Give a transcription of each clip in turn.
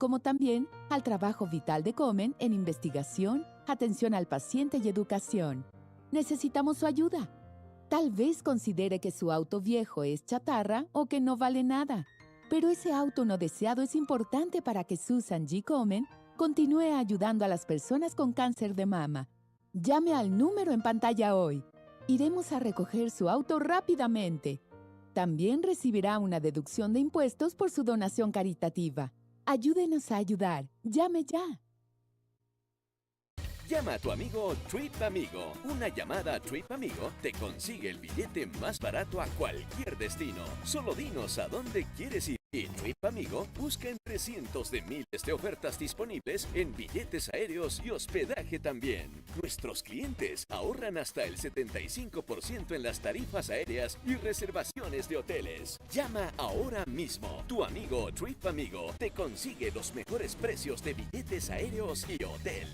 como también al trabajo vital de Comen en investigación, atención al paciente y educación. Necesitamos su ayuda. Tal vez considere que su auto viejo es chatarra o que no vale nada, pero ese auto no deseado es importante para que Susan G. Komen continúe ayudando a las personas con cáncer de mama. Llame al número en pantalla hoy. Iremos a recoger su auto rápidamente. También recibirá una deducción de impuestos por su donación caritativa. Ayúdenos a ayudar. Llame ya. Llama a tu amigo Trip Amigo. Una llamada a Trip Amigo te consigue el billete más barato a cualquier destino. Solo dinos a dónde quieres ir. Y Trip Amigo busca entre cientos de miles de ofertas disponibles en billetes aéreos y hospedaje también. Nuestros clientes ahorran hasta el 75% en las tarifas aéreas y reservaciones de hoteles. Llama ahora mismo. Tu amigo Trip Amigo te consigue los mejores precios de billetes aéreos y hotel.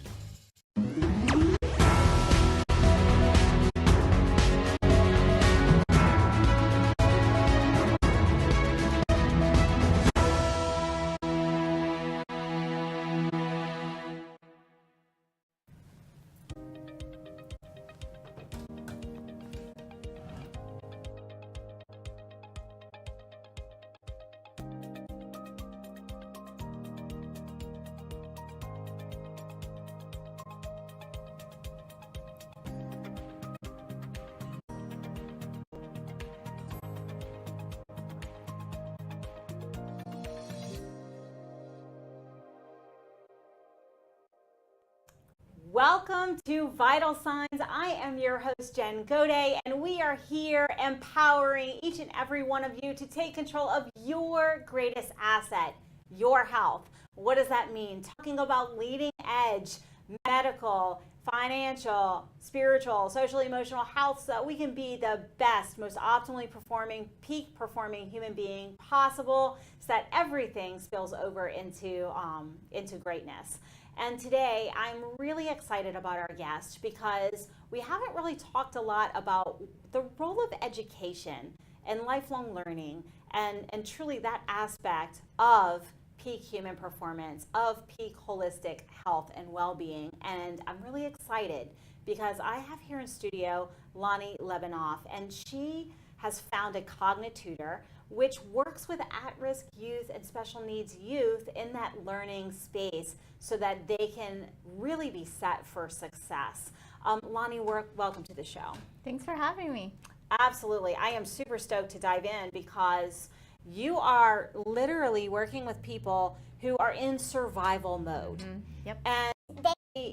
Welcome to Vital Signs. I am your host, Jen Gaudet, and we are here empowering each and every one of you to take control of your greatest asset, your health. What does that mean? Talking about leading edge, medical, financial, spiritual, social, emotional health so that we can be the best, most optimally performing, peak performing human being possible so that everything spills over into greatness. And today, I'm really excited about our guest because we haven't really talked a lot about the role of education and lifelong learning and truly that aspect of peak human performance, of peak holistic health and well-being. And I'm really excited because I have here in studio Lonnie Lebanoff, and she has founded Cognitutor, which works with at-risk youth and special needs youth in that learning space so that they can really be set for success. Lonnie, welcome to the show. Thanks for having me. Absolutely. I am super stoked to dive in because you are literally working with people who are in survival mode. Mm-hmm. Yep. And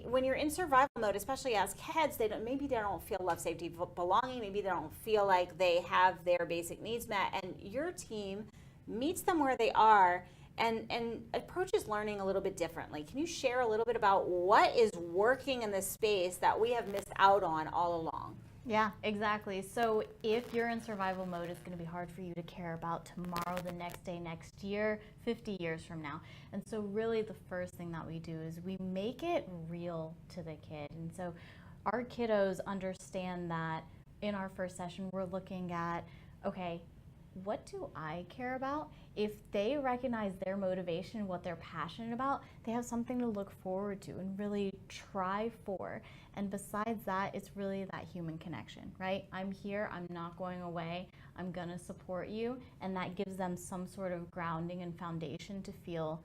when you're in survival mode, especially as kids, maybe they don't feel love, safety, belonging. Maybe they don't feel like they have their basic needs met. And your team meets them where they are and approaches learning a little bit differently. Can you share a little bit about what is working in this space that we have missed out on all along? Yeah, exactly. So if you're in survival mode, it's going to be hard for you to care about tomorrow, the next day, next year, 50 years from now. And so really the first thing that we do is we make it real to the kid. And so our kiddos understand that in our first session, we're looking at, okay, what do I care about? If they recognize their motivation, what they're passionate about, they have something to look forward to and really try for. And besides that, it's really that human connection, right? I'm here, I'm not going away, I'm gonna support you, and that gives them some sort of grounding and foundation to feel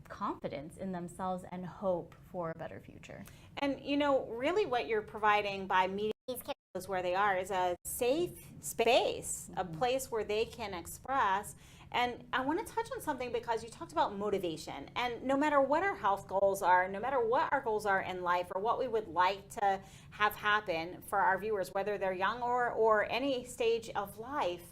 confidence in themselves and hope for a better future. And you know, really what you're providing by meeting these kids where they are is a safe space, a place where they can express. And I want to touch on something because you talked about motivation. And no matter what our health goals are, no matter what our goals are in life or what we would like to have happen for our viewers, whether they're young or any stage of life,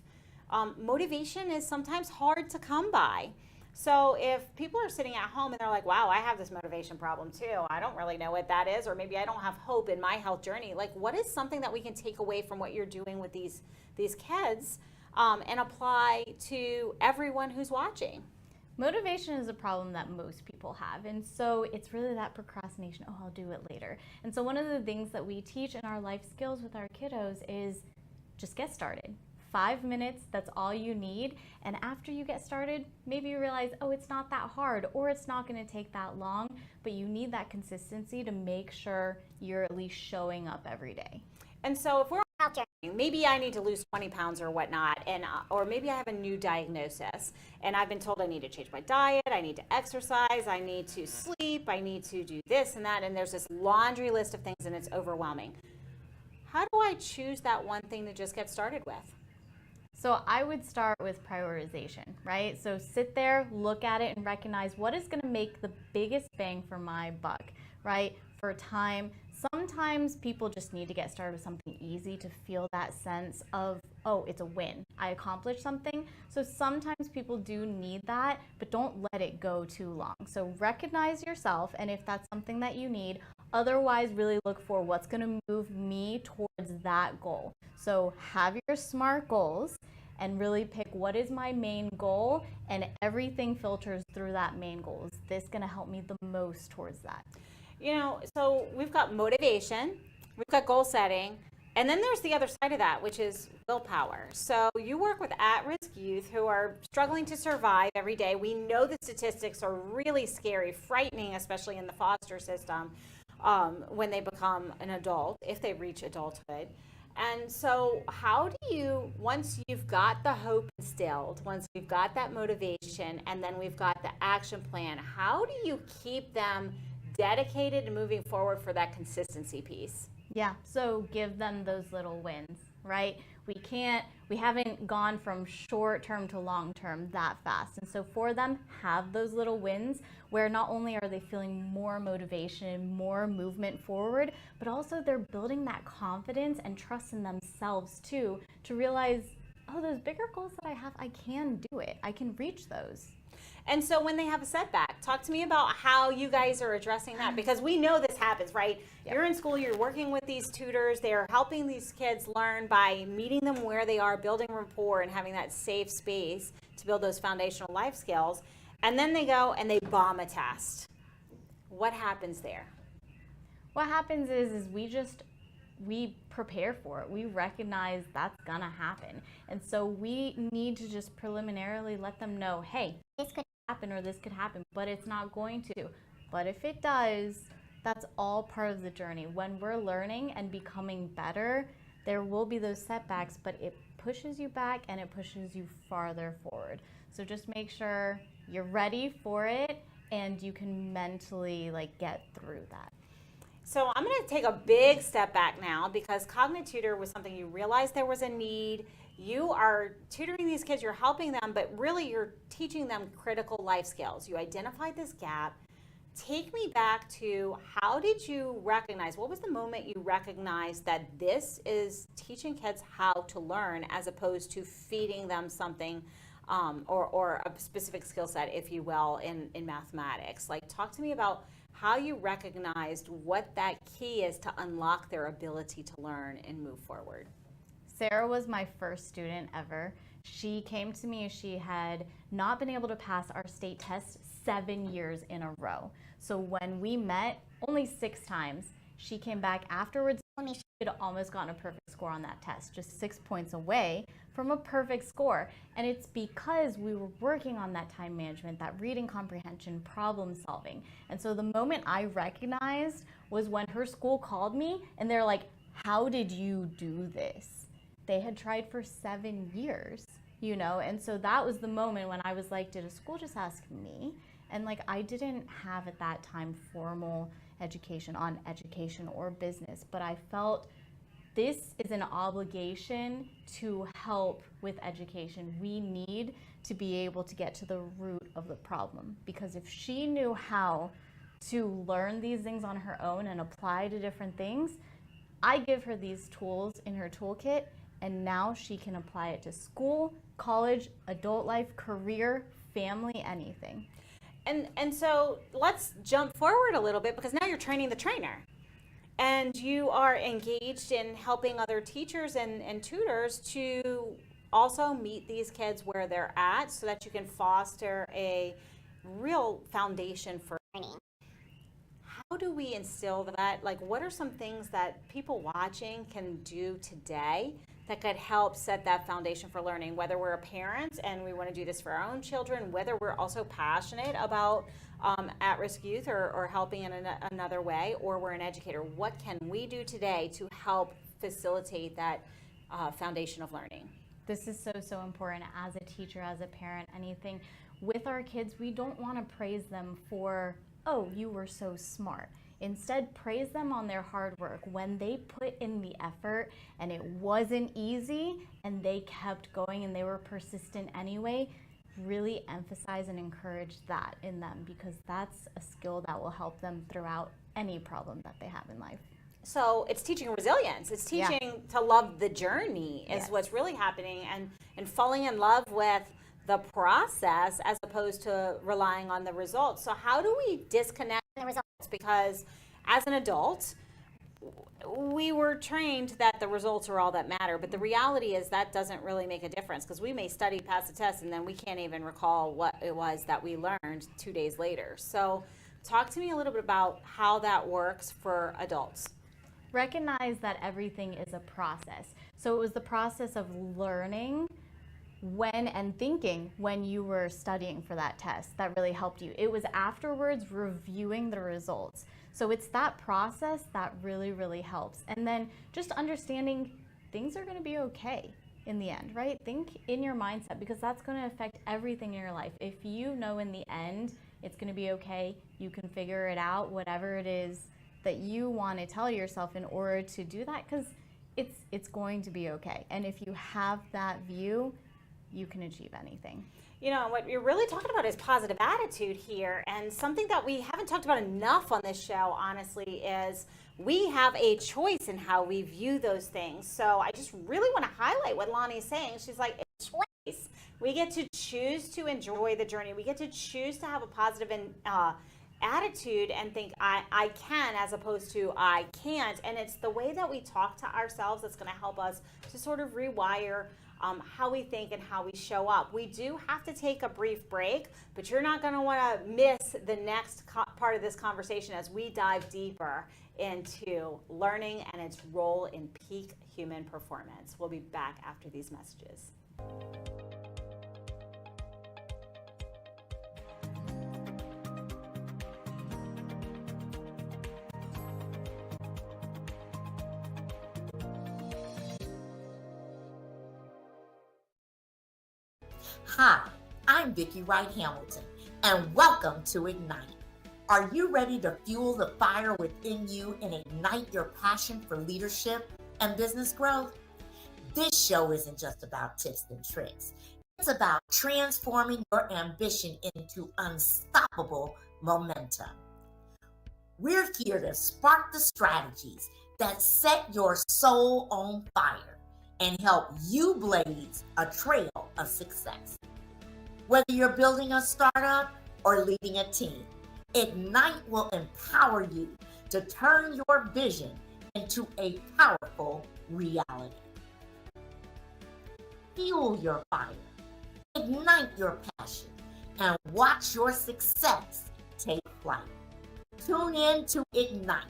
motivation is sometimes hard to come by. So if people are sitting at home and they're like, wow, I have this motivation problem too. I don't really know what that is, or maybe I don't have hope in my health journey. Like, what is something that we can take away from what you're doing with these kids and apply to everyone who's watching? Motivation is a problem that most people have, and so it's really that procrastination, oh, I'll do it later. And so one of the things that we teach in our life skills with our kiddos is just get started. 5 minutes, that's all you need. And after you get started, maybe you realize, oh, it's not that hard, or it's not going to take that long, but you need that consistency to make sure you're at least showing up every day. And so if we're out there, maybe I need to lose 20 pounds or whatnot, and or maybe I have a new diagnosis, and I've been told I need to change my diet, I need to exercise, I need to sleep, I need to do this and that, and there's this laundry list of things, and it's overwhelming. How do I choose that one thing to just get started with? So I would start with prioritization, right? So sit there, look at it, and recognize what is going to make the biggest bang for my buck, right? For time. Sometimes people just need to get started with something easy to feel that sense of, oh, it's a win. I accomplished something. So sometimes people do need that, but don't let it go too long. So recognize yourself, and if that's something that you need, otherwise really look for what's going to move me towards that goal. So have your SMART goals and really pick what is my main goal, and everything filters through that main goal. Is this going to help me the most towards that? You know, so we've got motivation, we've got goal setting, and then there's the other side of that, which is willpower. So you work with at-risk youth who are struggling to survive every day. We know the statistics are really scary, frightening, especially in the foster system when they become an adult, if they reach adulthood. And so how do you, once you've got the hope instilled, once we've got that motivation, and then we've got the action plan, how do you keep them dedicated and moving forward for that consistency piece? Yeah, so give them those little wins, right? We haven't gone from short term to long term that fast. And so for them, have those little wins where not only are they feeling more motivation, more movement forward, but also they're building that confidence and trust in themselves too, to realize, oh, those bigger goals that I have, I can do it. I can reach those. And so when they have a setback, talk to me about how you guys are addressing that, because we know this happens, right? Yep. You're in school, you're working with these tutors, they're helping these kids learn by meeting them where they are, building rapport and having that safe space to build those foundational life skills. And then they go and they bomb a test. What happens there? What happens is we prepare for it. We recognize that's gonna happen. And so we need to just preliminarily let them know, hey, this could happen or this could happen, but it's not going to. But if it does, that's all part of the journey. When we're learning and becoming better, there will be those setbacks, but it pushes you back and it pushes you farther forward. So just make sure you're ready for it and you can mentally get through that. So I'm going to take a big step back now, because CogniTutor was something you realized there was a need. You are tutoring these kids, you're helping them, but really you're teaching them critical life skills. You identified this gap. Take me back to, how did you recognize, what was the moment you recognized that this is teaching kids how to learn as opposed to feeding them something or a specific skill set, if you will, in mathematics? Talk to me about how you recognized what that key is to unlock their ability to learn and move forward. Sarah was my first student ever. She came to me, she had not been able to pass our state test 7 years in a row. So when we met, only 6 times, she came back afterwards and told me she had almost gotten a perfect score on that test, just 6 points away from a perfect score. And it's because we were working on that time management, that reading comprehension, problem solving. And so the moment I recognized was when her school called me and they're like, how did you do this? They had tried for 7 years, and so that was the moment when I was like, did a school just ask me? And I didn't have at that time formal education on education or business, but I felt this is an obligation to help with education. We need to be able to get to the root of the problem, because if she knew how to learn these things on her own and apply to different things, I give her these tools in her toolkit, and now she can apply it to school, college, adult life, career, family, anything. And so let's jump forward a little bit, because now you're training the trainer. And you are engaged in helping other teachers and tutors to also meet these kids where they're at, so that you can foster a real foundation for learning. How do we instill that? What are some things that people watching can do today that could help set that foundation for learning, whether we're a parent and we want to do this for our own children, whether we're also passionate about at-risk youth or helping in another way, or we're an educator. What can we do today to help facilitate that foundation of learning? This is so important as a teacher, as a parent, anything. With our kids, we don't want to praise them for, oh, you were so smart. Instead, praise them on their hard work. When they put in the effort and it wasn't easy and they kept going and they were persistent anyway, really emphasize and encourage that in them, because that's a skill that will help them throughout any problem that they have in life. So it's teaching resilience. It's teaching to love the journey is what's really happening, and falling in love with the process as opposed to relying on the results. So how do we disconnect the results? Because as an adult, we were trained that the results are all that matter, but the reality is that doesn't really make a difference, because we may study, pass the test, and then we can't even recall what it was that we learned 2 days later. So talk to me a little bit about how that works for adults. Recognize that everything is a process. So it was the process of learning when and thinking when you were studying for that test that really helped you. It was afterwards reviewing the results. So it's that process that really helps. And then just understanding things are going to be okay in the end, right? Think in your mindset, because that's going to affect everything in your life. If you know in the end it's going to be okay, you can figure it out, whatever it is that you want to tell yourself in order to do that, because it's going to be okay. And if you have that view, you can achieve anything. You know, what you're really talking about is positive attitude here. And something that we haven't talked about enough on this show, honestly, is we have a choice in how we view those things. So I just really want to highlight what Lonnie's saying. She's like, it's choice. We get to choose to enjoy the journey. We get to choose to have a positive attitude and think I can, as opposed to I can't. And it's the way that we talk to ourselves that's going to help us to sort of rewire how we think and how we show up. We do have to take a brief break, but you're not going to want to miss the next part of this conversation as we dive deeper into learning and its role in peak human performance. We'll be back after these messages. Hi, I'm Vicki Wright Hamilton, and welcome to Ignite. Are you ready to fuel the fire within you and ignite your passion for leadership and business growth? This show isn't just about tips and tricks. It's about transforming your ambition into unstoppable momentum. We're here to spark the strategies that set your soul on fire and help you blaze a trail of success. Whether you're building a startup or leading a team, Ignite will empower you to turn your vision into a powerful reality. Fuel your fire, ignite your passion, and watch your success take flight. Tune in to Ignite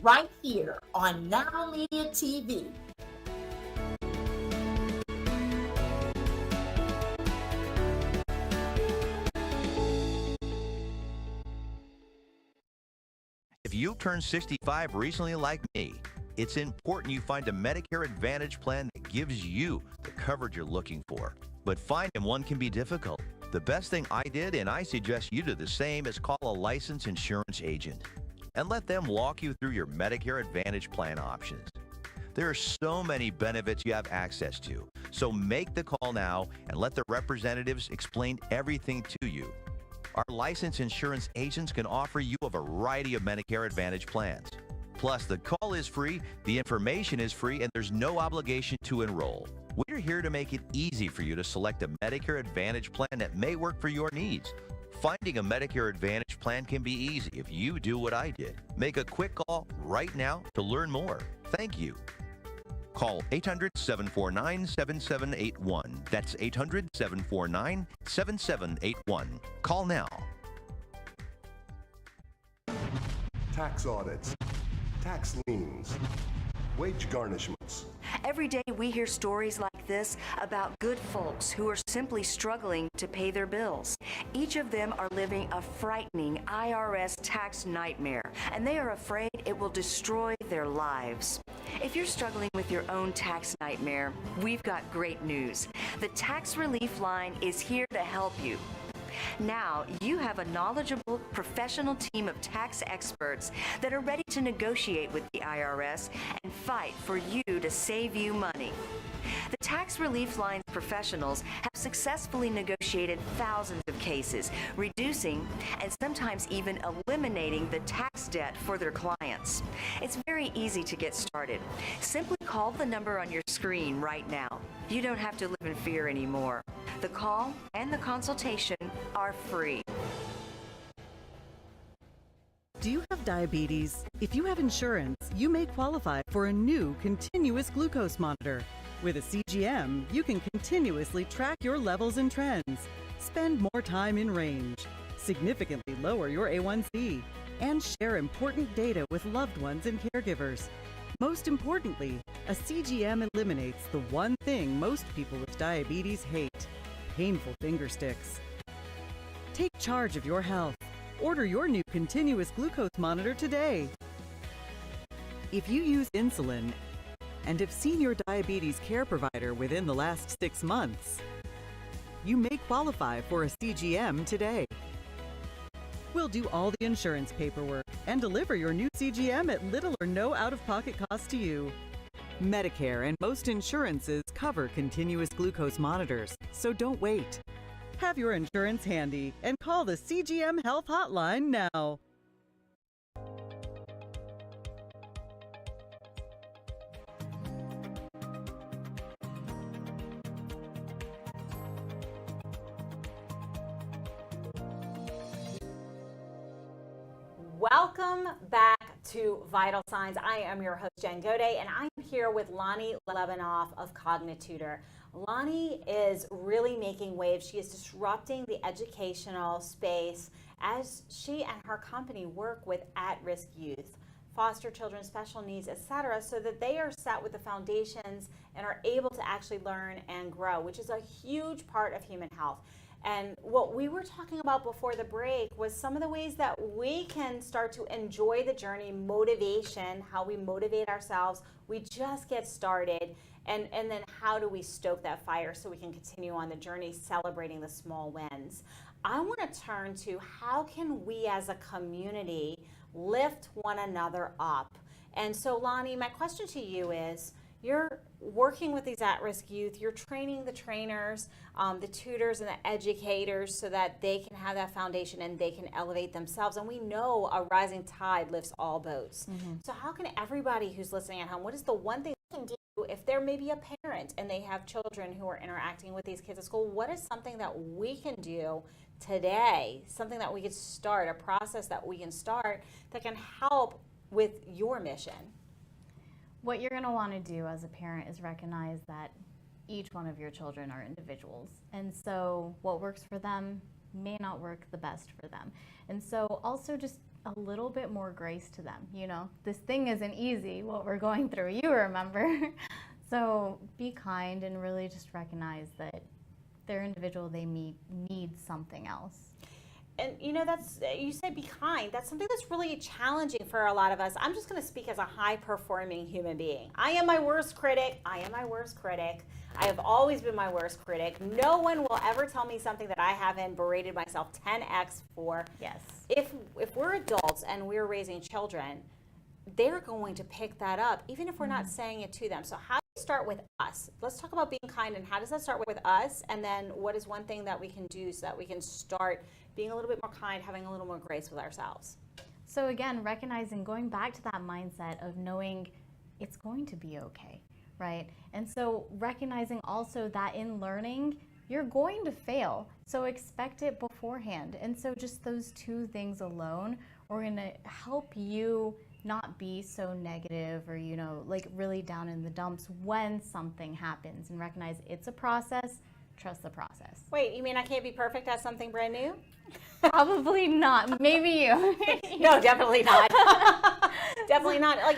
right here on Now Media TV. If you turned 65 recently like me, it's important you find a Medicare Advantage plan that gives you the coverage you're looking for. But finding one can be difficult. The best thing I did, and I suggest you do the same, is call a licensed insurance agent and let them walk you through your Medicare Advantage plan options. There are so many benefits you have access to, so make the call now and let the representatives explain everything to you. Our licensed insurance agents can offer you a variety of Medicare Advantage plans. Plus, the call is free, the information is free, and there's no obligation to enroll. We're here to make it easy for you to select a Medicare Advantage plan that may work for your needs. Finding a Medicare Advantage plan can be easy if you do what I did. Make a quick call right now to learn more. Thank you. Call 800-749-7781. That's 800-749-7781. Call now. Tax audits, tax liens, wage garnishments. Every day we hear stories like this about good folks who are simply struggling to pay their bills. Each of them are living a frightening IRS tax nightmare, and they are afraid it will destroy their lives. If you're struggling with your own tax nightmare, we've got great news. The Tax Relief Line is here to help you. Now, you have a knowledgeable, professional team of tax experts that are ready to negotiate with the IRS and fight for you to save you money. The Tax Relief Line's professionals have successfully negotiated thousands of cases, reducing and sometimes even eliminating the tax debt for their clients. It's very easy to get started. Simply call the number on your screen right now. You don't have to live in fear anymore. The call and the consultation are free. Do you have diabetes? If you have insurance, you may qualify for a new continuous glucose monitor. With a CGM, you can continuously track your levels and trends, spend more time in range, significantly lower your A1C, and share important data with loved ones and caregivers. Most importantly, a CGM eliminates the one thing most people with diabetes hate: painful finger sticks. Take charge of your health. Order your new continuous glucose monitor today. If you use insulin and have seen your diabetes care provider within the last 6 months, you may qualify for a CGM today. We'll do all the insurance paperwork and deliver your new CGM at little or no out-of-pocket cost to you. Medicare and most insurances cover continuous glucose monitors, so don't wait. Have your insurance handy and call the CGM Health Hotline now. Welcome back to Vital Signs. I am your host, Jen Goday, and I'm here with Lonnie Levinoff of Cognitutor. Lonnie is really making waves. She is disrupting the educational space as she and her company work with at-risk youth, foster children, special needs, etc., so that they are set with the foundations and are able to actually learn and grow, which is a huge part of human health. And what we were talking about before the break was some of the ways that we can start to enjoy the journey, motivation, how we motivate ourselves. We just get started. And then how do we stoke that fire so we can continue on the journey celebrating the small wins? I want to turn to how can we as a community lift one another up? And so Lonnie, my question to you is, you're working with these at-risk youth, you're training the trainers, the tutors and the educators so that they can have that foundation and they can elevate themselves. And we know a rising tide lifts all boats. Mm-hmm. So how can everybody who's listening at home, what is the one thing they can do if they're maybe a parent and they have children who are interacting with these kids at school? What is something that we can do today, something that we could start, a process that we can start that can help with your mission? What you're going to want to do as a parent is recognize that each one of your children are individuals. And so what works for them may not work the best for them. And so also just a little bit more grace to them. You know, this thing isn't easy, what we're going through, you remember. So be kind and really just recognize that they're individual, they need something else. And you know, you said be kind. That's something that's really challenging for a lot of us. I'm just going to speak as a high-performing human being. I am my worst critic. I have always been my worst critic. No one will ever tell me something that I haven't berated myself 10x for. Yes. If we're adults and we're raising children, they're going to pick that up, even if we're not saying it to them. So how do we start with us? Let's talk about being kind, and how does that start with us? And then what is one thing that we can do so that we can start being a little bit more kind, having a little more grace with ourselves? So again, recognizing, going back to that mindset of knowing it's going to be okay, right? And so recognizing also that in learning, you're going to fail. So expect it beforehand. And so just those two things alone are going to help you not be so negative or, you know, like really down in the dumps when something happens, and recognize it's a process. Trust the process. Wait, you mean I can't be perfect at something brand new? Probably not. Maybe you. No, definitely not. definitely not. Like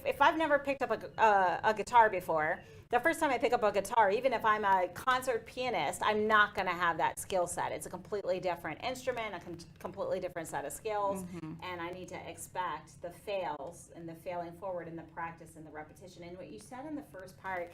if I've never picked up a guitar before, the first time I pick up a guitar, even if I'm a concert pianist, I'm not going to have that skill set. It's a completely different instrument, a completely different set of skills, and I need to expect the fails and the failing forward and the practice and the repetition. And what you said in the first part,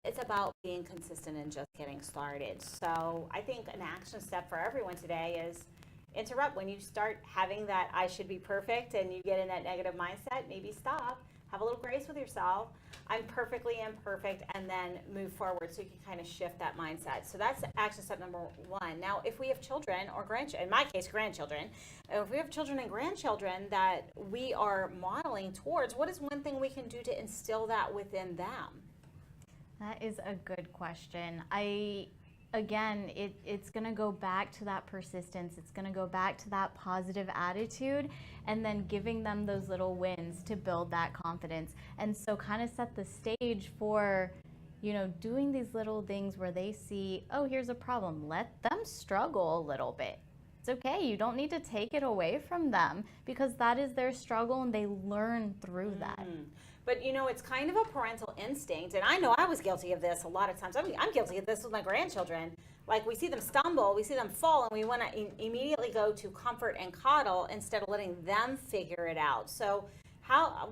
it's about being consistent and just getting started. So I think an action step for everyone today is interrupt. When you start having that I should be perfect and you get in that negative mindset, maybe stop, have a little grace with yourself. I'm perfectly imperfect, and then move forward so you can kind of shift that mindset. So that's action step number one. Now, if we have children or grandchildren, in my case, grandchildren, if we have children and grandchildren that we are modeling towards, what is one thing we can do to instill that within them? That is a good question. Again, it's going to go back to that persistence. It's going to go back to that positive attitude, and then giving them those little wins to build that confidence. And so kind of set the stage for, doing these little things where they see, oh, here's a problem. Let them struggle a little bit. It's okay. You don't need to take it away from them, because that is their struggle and they learn through that. But it's kind of a parental instinct, and I know I was guilty of this a lot of times. I'm guilty of this with my grandchildren. Like, we see them stumble, we see them fall, and we want to immediately go to comfort and coddle instead of letting them figure it out. So how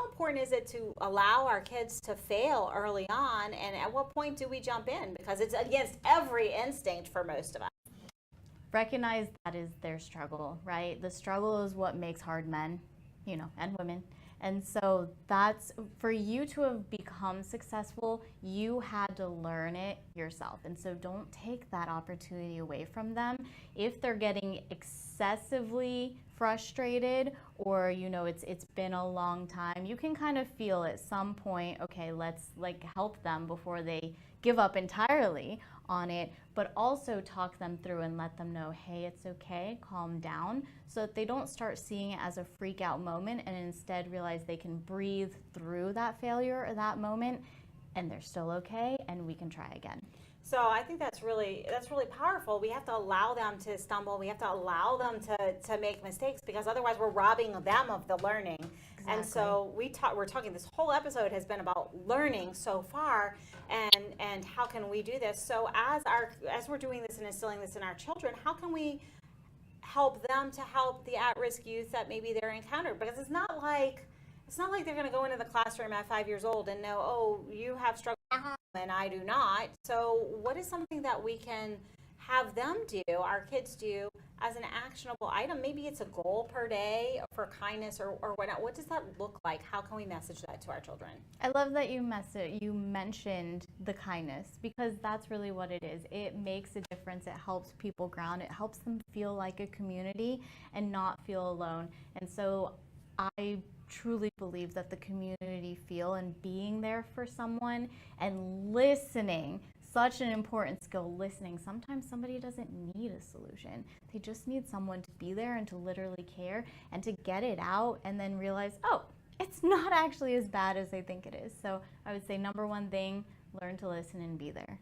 important is it to allow our kids to fail early on, and at what point do we jump in? Because it's against every instinct for most of us. Recognize that is their struggle, right? The struggle is what makes hard men, and women. And so that's, for you to have become successful, you had to learn it yourself. And so don't take that opportunity away from them. If they're getting excessively frustrated, or it's been a long time, you can kind of feel at some point, okay, let's help them before they give up entirely on it, but also talk them through and let them know, hey, it's okay, calm down, so that they don't start seeing it as a freak out moment, and instead realize they can breathe through that failure or that moment, and they're still okay, and we can try again. So I think that's really powerful. We have to allow them to stumble. We have to allow them to make mistakes, because otherwise we're robbing them of the learning. Exactly. And so we're talking, this whole episode has been about learning so far, and how can we do this? So as we're doing this and instilling this in our children, how can we help them to help the at-risk youth that maybe they're encountered? Because it's not like they're going to go into the classroom at 5 years old and know, oh, you have struggled and I do not. So what is something that we can have them do, our kids do, as an actionable item? Maybe it's a goal per day for kindness or whatnot. What does that look like? How can we message that to our children? I love that you mentioned the kindness, because that's really what it is. It makes a difference. It helps people ground. It helps them feel like a community and not feel alone. And so I truly believe that the community feel and being there for someone and listening, such an important skill, listening. Sometimes somebody doesn't need a solution. They just need someone to be there and to literally care and to get it out, and then realize, oh, it's not actually as bad as they think it is. So I would say number one thing, learn to listen and be there.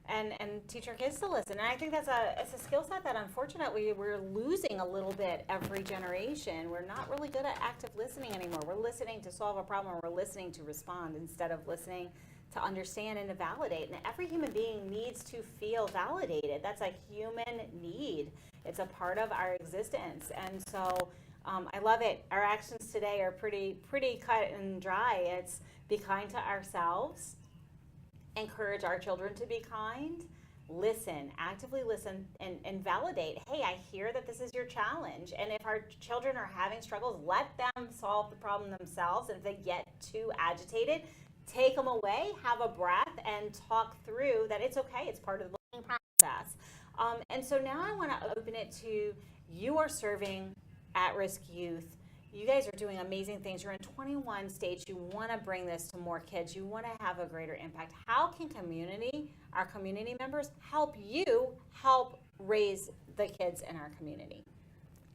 And teach our kids to listen. And I think it's a skill set that unfortunately we're losing a little bit every generation. We're not really good at active listening anymore. We're listening to solve a problem, or we're listening to respond instead of listening to understand and to validate. And every human being needs to feel validated. That's a human need. It's a part of our existence. And so I love it. Our actions today are pretty cut and dry. It's be kind to ourselves, encourage our children to be kind, listen, actively listen, and validate. Hey, I hear that this is your challenge. And if our children are having struggles, let them solve the problem themselves. And if they get too agitated, take them away, have a breath, and talk through that it's okay. It's part of the learning process. And so now I want to open it to, you are serving at-risk youth. You guys are doing amazing things. You're in 21 states. You want to bring this to more kids. You want to have a greater impact. How can our community members, help you help raise the kids in our community?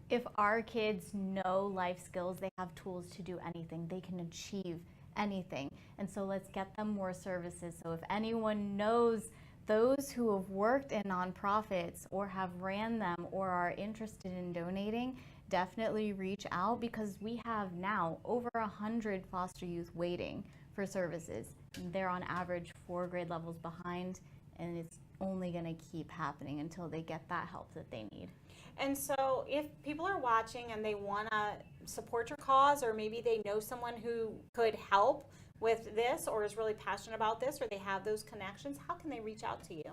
If our kids know life skills, they have tools to do anything. They can achieve anything. And so let's get them more services. So if anyone knows those who have worked in nonprofits or have ran them or are interested in donating, definitely reach out, because we have now over 100 foster youth waiting for services. They're on average 4 grade levels behind, and it's only going to keep happening until they get that help that they need. And so if people are watching and they want to support your cause, or maybe they know someone who could help with this or is really passionate about this, or they have those connections, how can they reach out to you?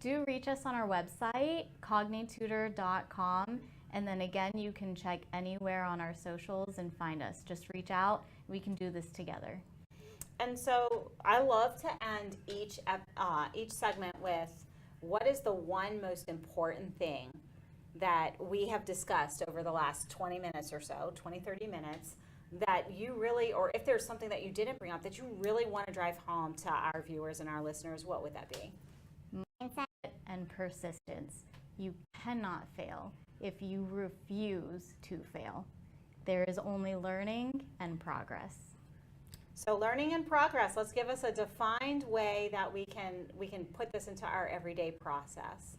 Do reach us on our website, cognitutor.com. And then again, you can check anywhere on our socials and find us. Just reach out. We can do this together. And so I love to end each segment with, what is the one most important thing that we have discussed over the last 20 minutes or so, 20, 30 minutes, that you really, or if there's something that you didn't bring up that you really want to drive home to our viewers and our listeners, what would that be? Mindset and persistence. You cannot fail if you refuse to fail. There is only learning and progress. So learning and progress, let's give us a defined way that we can put this into our everyday process.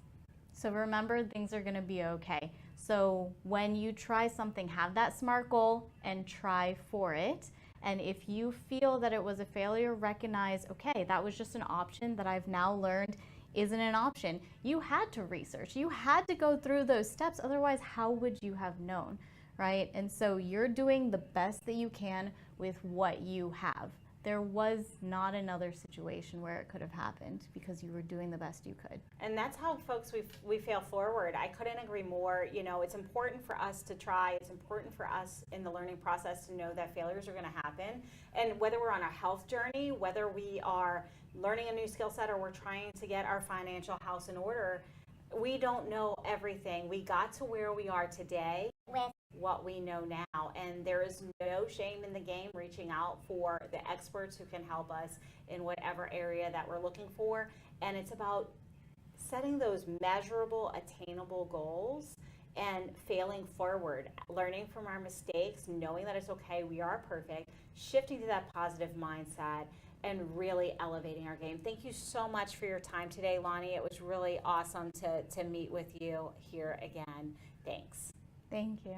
So remember, things are going to be okay. So when you try something, have that SMART goal and try for it. And if you feel that it was a failure, recognize, okay, that was just an option that I've now learned isn't an option. You had to research. You had to go through those steps. Otherwise, how would you have known, right? And so you're doing the best that you can with what you have. There was not another situation where it could have happened, because you were doing the best you could. And that's how, folks, we fail forward. I couldn't agree more. You know, it's important for us to try. It's important for us in the learning process to know that failures are going to happen. And whether we're on a health journey, whether we are learning a new skill set, or we're trying to get our financial house in order, we don't know everything. We got to where we are today with what we know now, and there is no shame in the game reaching out for the experts who can help us in whatever area that we're looking for. And it's about setting those measurable, attainable goals and failing forward, learning from our mistakes, knowing that it's okay, we are perfect, shifting to that positive mindset, and really elevating our game. Thank you so much for your time today, Lonnie. It was really awesome to meet with you here again. Thanks. Thank you.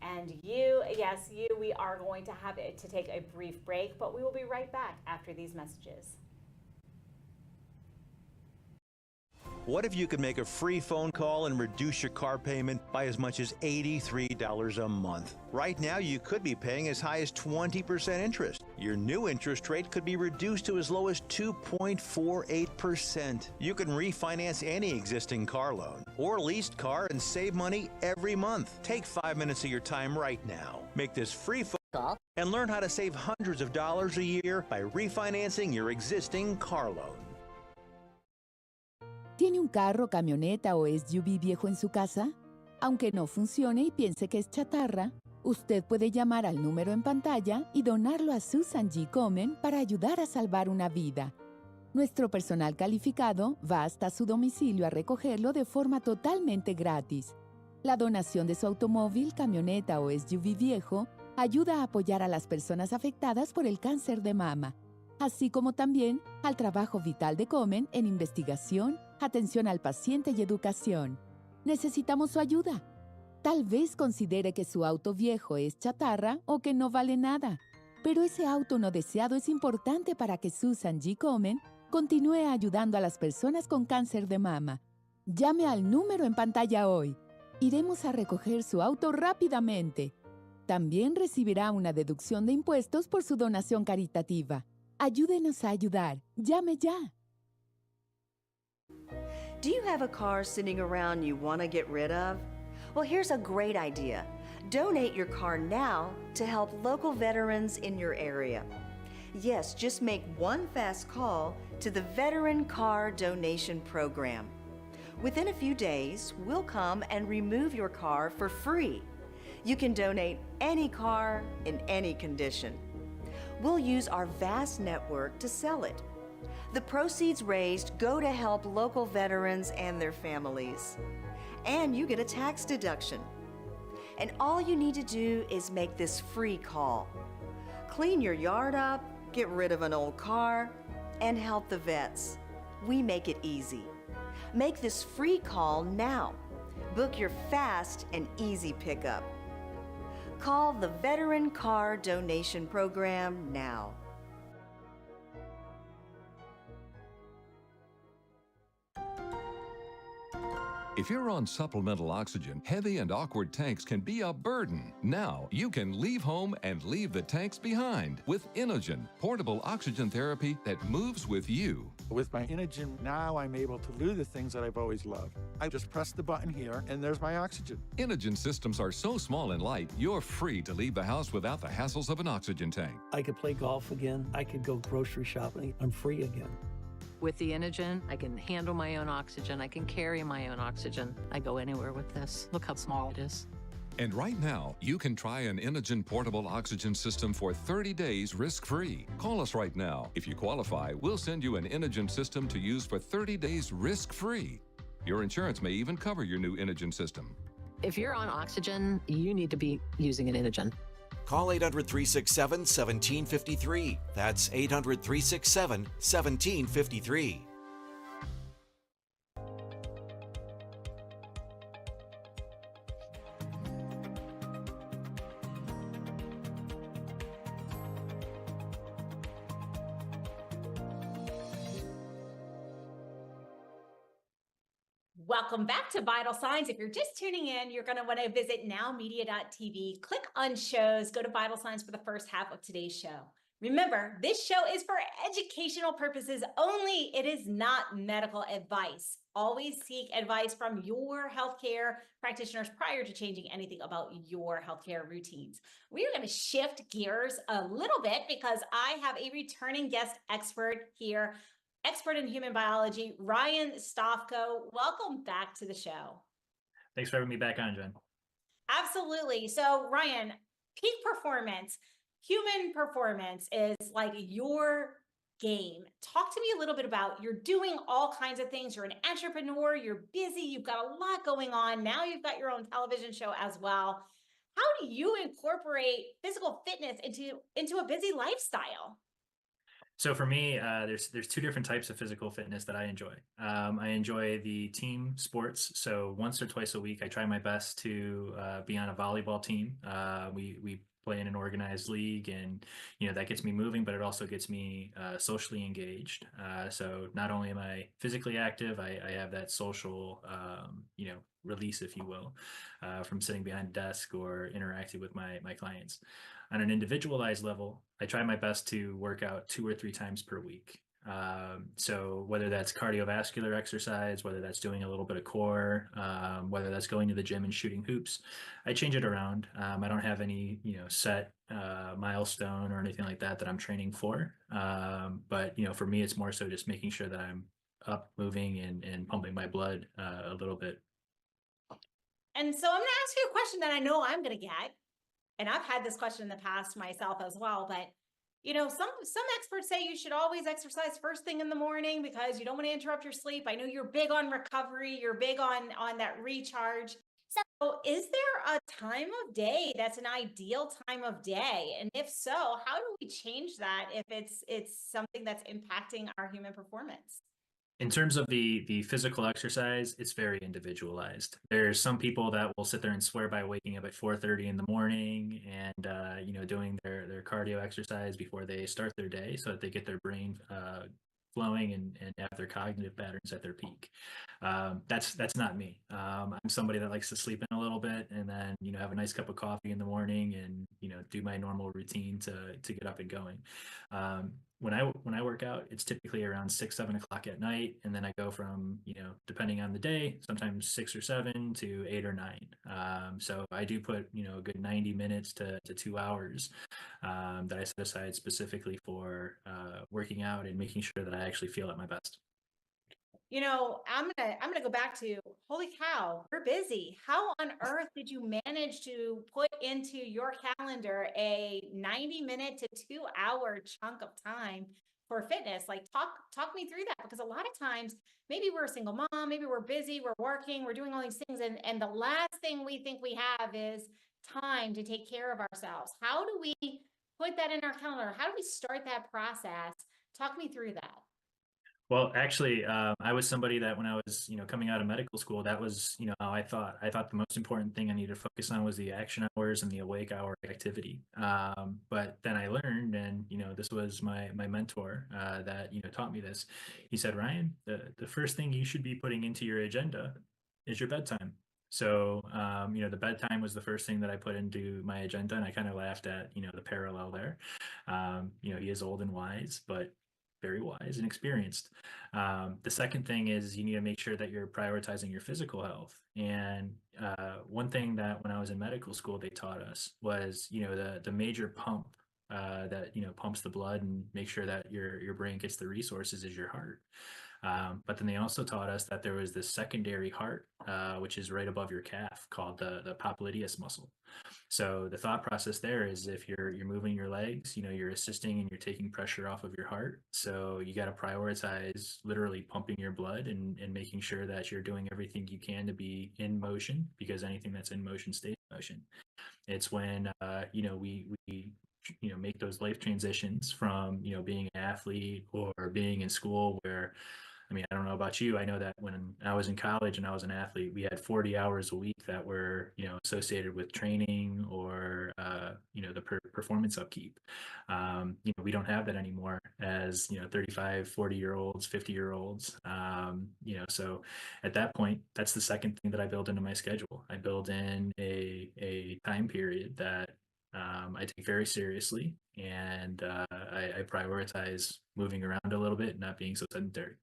And you, yes, you, we are going to have to take a brief break, but we will be right back after these messages. What if you could make a free phone call and reduce your car payment by as much as $83 a month? Right now, you could be paying as high as 20% interest. Your new interest rate could be reduced to as low as 2.48%. You can refinance any existing car loan or leased car and save money every month. Take 5 minutes of your time right now. Make this free phone call and learn how to save hundreds of dollars a year by refinancing your existing car loan. ¿Tiene un carro, camioneta o SUV viejo en su casa? Aunque no funcione y piense que es chatarra, usted puede llamar al número en pantalla y donarlo a Susan G. Komen para ayudar a salvar una vida. Nuestro personal calificado va hasta su domicilio a recogerlo de forma totalmente gratis. La donación de su automóvil, camioneta o SUV viejo ayuda a apoyar a las personas afectadas por el cáncer de mama, así como también al trabajo vital de Komen en investigación, atención al paciente y educación. Necesitamos su ayuda. Tal vez considere que su auto viejo es chatarra o que no vale nada, pero ese auto no deseado es importante para que Susan G. Komen continúe ayudando a las personas con cáncer de mama. Llame al número en pantalla hoy. Iremos a recoger su auto rápidamente. También recibirá una deducción de impuestos por su donación caritativa. Ayúdenos a ayudar. Llame ya. Do you have a car sitting around you want to get rid of? Well, here's a great idea. Donate your car now to help local veterans in your area. Yes, just make one fast call to the Veteran Car Donation Program. Within a few days, we'll come and remove your car for free. You can donate any car in any condition. We'll use our vast network to sell it. The proceeds raised go to help local veterans and their families. And you get a tax deduction. And all you need to do is make this free call. Clean your yard up, get rid of an old car, and help the vets. We make it easy. Make this free call now. Book your fast and easy pickup. Call the Veteran Car Donation Program now. If you're on supplemental oxygen, heavy and awkward tanks can be a burden. Now you can leave home and leave the tanks behind with Inogen, portable oxygen therapy that moves with you. With my Inogen, now I'm able to do the things that I've always loved. I just press the button here, and there's my oxygen. Inogen systems are so small and light, you're free to leave the house without the hassles of an oxygen tank. I could play golf again. I could go grocery shopping. I'm free again. With the Inogen, I can handle my own oxygen. I can carry my own oxygen. I go anywhere with this. Look how small it is. And right now, you can try an Inogen portable oxygen system for 30 days risk-free. Call us right now. If you qualify, we'll send you an Inogen system to use for 30 days risk-free. Your insurance may even cover your new Inogen system. If you're on oxygen, you need to be using an Inogen. Call 800-367-1753. That's 800-367-1753. Welcome back to Vital Signs. If you're just tuning in, you're going to want to visit nowmedia.tv, click on shows, go to Vital Signs for the first half of today's show. Remember, this show is for educational purposes only. It is not medical advice. Always seek advice from your healthcare practitioners prior to changing anything about your healthcare routines. We are going to shift gears a little bit because I have a returning guest expert here, expert in human biology, Ryan Stofko. Welcome back to the show. Thanks for having me back on, Jen. Absolutely. So Ryan, peak performance, human performance is like your game. Talk to me a little bit about, you're doing all kinds of things. You're an entrepreneur, you're busy, you've got a lot going on. Now you've got your own television show as well. How do you incorporate physical fitness into a busy lifestyle? So for me, there's two different types of physical fitness that I enjoy. I enjoy the team sports. So once or twice a week, I try my best to be on a volleyball team. We play in an organized league, and that gets me moving, but it also gets me socially engaged. So not only am I physically active, I have that social release, if you will, from sitting behind a desk or interacting with my clients. On an individualized level, I try my best to work out 2 or 3 times per week. So whether that's cardiovascular exercise, whether that's doing a little bit of core, whether that's going to the gym and shooting hoops, I change it around. I don't have any, set milestone or anything like that I'm training for. But for me, it's more so just making sure that I'm up, moving, and pumping my blood a little bit. And so I'm going to ask you a question that I know I'm going to get. And I've had this question in the past myself as well, but some experts say you should always exercise first thing in the morning because you don't want to interrupt your sleep. I know you're big on recovery, you're big on that recharge. So is there a time of day that's an ideal time of day? And if so, how do we change that if it's something that's impacting our human performance? In terms of the physical exercise, it's very individualized. There's some people that will sit there and swear by waking up at 4:30 in the morning and doing their cardio exercise before they start their day so that they get their brain flowing and have their cognitive patterns at their peak. That's not me. I'm somebody that likes to sleep in a little bit and then have a nice cup of coffee in the morning and do my normal routine to get up and going. When I work out, it's typically around 6-7 o'clock at night, and then I go from depending on the day, sometimes 6 or 7 to 8 or 9. So I do put a good 90 minutes to 2 hours that I set aside specifically for working out and making sure that I actually feel at my best. I'm gonna go back to, holy cow, we're busy. How on earth did you manage to put into your calendar a 90-minute to 2-hour chunk of time for fitness? Like talk me through that, because a lot of times maybe we're a single mom, maybe we're busy, we're working, we're doing all these things, and the last thing we think we have is time to take care of ourselves. How do we put that in our calendar? How do we start that process? Talk me through that. Well, actually, I was somebody that when I was, coming out of medical school, that was, how I thought. I thought the most important thing I needed to focus on was the action hours and the awake hour activity. But then I learned, and this was my mentor that taught me this. He said, Ryan, the first thing you should be putting into your agenda is your bedtime. So, the bedtime was the first thing that I put into my agenda, and I kind of laughed at, the parallel there. He is old and wise, but very wise and experienced. The second thing is you need to make sure that you're prioritizing your physical health. And one thing that when I was in medical school, they taught us was, the major pump that, pumps the blood and make sure that your brain gets the resources is your heart. But then they also taught us that there was this secondary heart, which is right above your calf, called the popliteus muscle. So the thought process there is if you're moving your legs, you're assisting and you're taking pressure off of your heart. So you got to prioritize literally pumping your blood and making sure that you're doing everything you can to be in motion, because anything that's in motion stays in motion. It's when we make those life transitions from being an athlete or being in school where, I don't know about you. I know that when I was in college and I was an athlete, we had 40 hours a week that were, associated with training or, the performance upkeep. We don't have that anymore as, 35, 40-year-olds, 50-year-olds. So at that point, that's the second thing that I build into my schedule. I build in a time period that I take very seriously, and I prioritize moving around a little bit, not being so sedentary.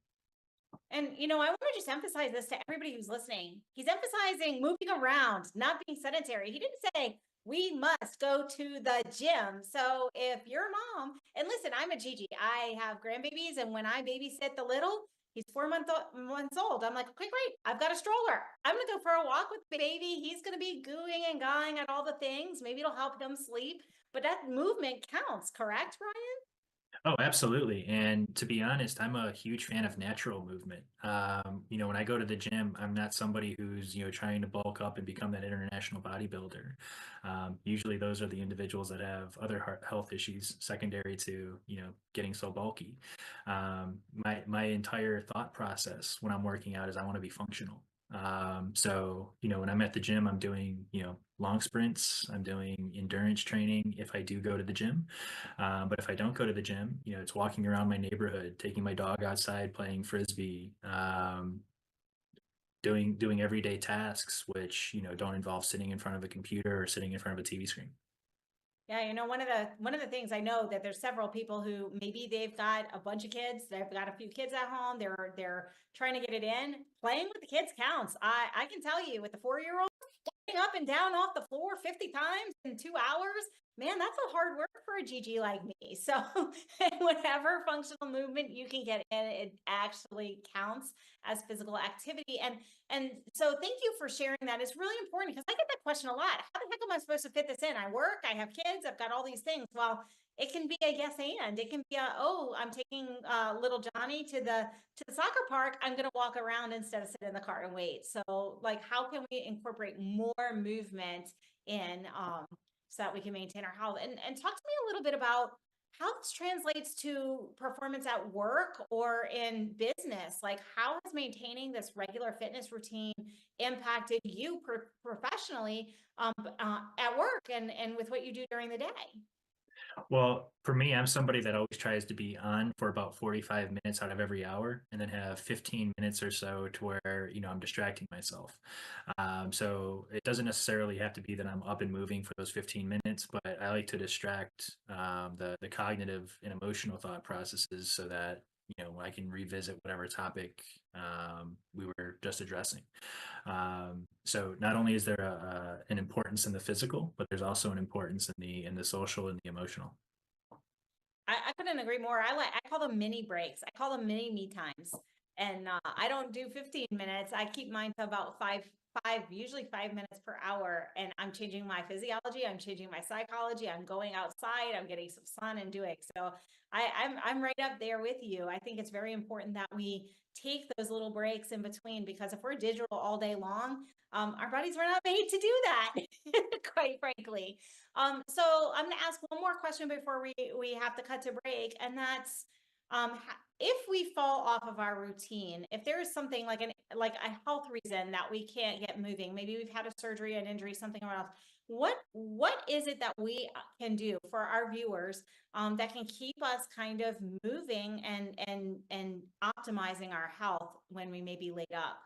And, I want to just emphasize this to everybody who's listening. He's emphasizing moving around, not being sedentary. He didn't say we must go to the gym. So if you're a mom, and listen, I'm a Gigi. I have grandbabies, and when I babysit the little, he's 4 months old. I'm like, okay, great. I've got a stroller. I'm going to go for a walk with the baby. He's going to be gooing and gawing at all the things. Maybe it'll help him sleep. But that movement counts, correct, Ryan? Oh, absolutely. And to be honest, I'm a huge fan of natural movement. When I go to the gym, I'm not somebody who's, trying to bulk up and become that international bodybuilder. Usually those are the individuals that have other health issues secondary to, getting so bulky. My entire thought process when I'm working out is I want to be functional. So, when I'm at the gym, I'm doing, long sprints, I'm doing endurance training if I do go to the gym. But if I don't go to the gym, it's walking around my neighborhood, taking my dog outside, playing Frisbee, doing everyday tasks, which, don't involve sitting in front of a computer or sitting in front of a TV screen. Yeah, one of the things I know that there's several people who maybe they've got a bunch of kids, they've got a few kids at home, they're trying to get it in. Playing with the kids counts. I can tell you with the 4-year-old, getting up and down off the floor 50 times in 2 hours, man, that's a hard work for a Gigi like me. So whatever functional movement you can get in, it actually counts as physical activity. And so thank you for sharing that. It's really important because I get that question a lot. How the heck am I supposed to fit this in? I work, I have kids, I've got all these things. Well, it can be a yes and it can be I'm taking little Johnny to the soccer park. I'm going to walk around instead of sit in the car and wait. So like, how can we incorporate more movement in so that we can maintain our health? And talk to me a little bit about how this translates to performance at work or in business. Like, how has maintaining this regular fitness routine impacted you professionally at work and with what you do during the day? Well, for me, I'm somebody that always tries to be on for about 45 minutes out of every hour and then have 15 minutes or so to where, I'm distracting myself. So it doesn't necessarily have to be that I'm up and moving for those 15 minutes, but I like to distract the cognitive and emotional thought processes so that, I can revisit whatever topic we were just addressing. So not only is there an importance in the physical, but there's also an importance in the social and the emotional. I couldn't agree more. I call them mini breaks. I call them mini me times. And I don't do 15 minutes. I keep mine to about usually 5 minutes per hour. And I'm changing my physiology. I'm changing my psychology. I'm going outside. I'm getting some sun and doing. So I'm right up there with you. I think it's very important that we take those little breaks in between, because if we're digital all day long, our bodies were not made to do that, quite frankly. So I'm going to ask one more question before we have to cut to break. And that's, If we fall off of our routine, if there is something like a health reason that we can't get moving, maybe we've had a surgery, an injury, something else. What is it that we can do for our viewers that can keep us kind of moving and optimizing our health when we may be laid up?